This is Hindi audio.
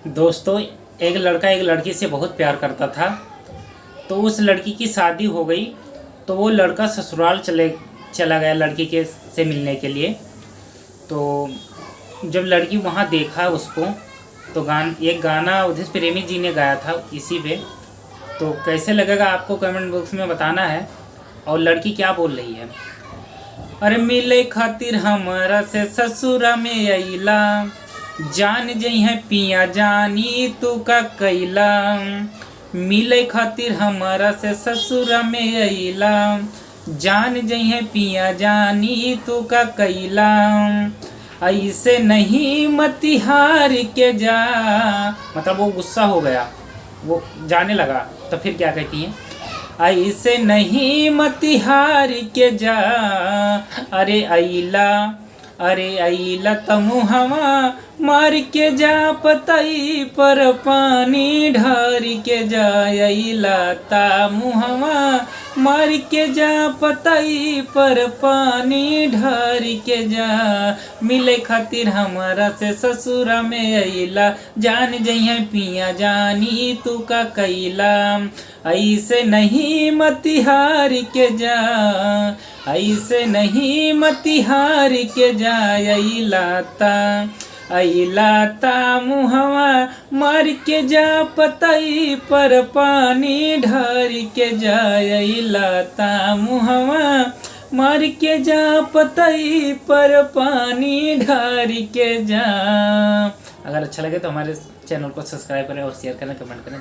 दोस्तों, एक लड़का एक लड़की से बहुत प्यार करता था। तो उस लड़की की शादी हो गई। तो वो लड़का ससुराल चला गया लड़की के से मिलने के लिए। तो जब लड़की वहाँ देखा उसको, तो एक गाना उदित प्रेमी जी ने गाया था इसी पे। तो कैसे लगेगा आपको कमेंट बॉक्स में बताना है। और लड़की क्या बोल रही है, अरे मिले खातिर हमरा से ससुरा में अइला, जान जइहे पिया जानी तू का कैला। मिले खातिर हमरा से ससुरा में अइला, जान जइहे पिया जानी तू का कैला। ऐसे नहीं मतिहार के जा, मतलब वो गुस्सा हो गया, वो जाने लगा। तो फिर क्या कहती है, ऐसे नहीं मतिहार के जा, अरे अइला तमुहवा मार के जा, पतई पर पानी ढार के जा। अइला तमुहवा मार के जा, पतई पर पानी ढार के जा। मिले खातिर हमारा से ससुरा में अइला, जान जइहे पिया जानी तू का कैला। ऐसे नहीं मतिहार के जा, ऐसे नहीं मतिहार के जा। अइला ता मुहवा मार के जा, पतई पर पानी ढार के जा। अइला ता मुहवा मार के जा, पतई पर पानी ढार के जा। अगर अच्छा लगे तो हमारे चैनल को सब्सक्राइब करें और शेयर करें, कमेंट करें।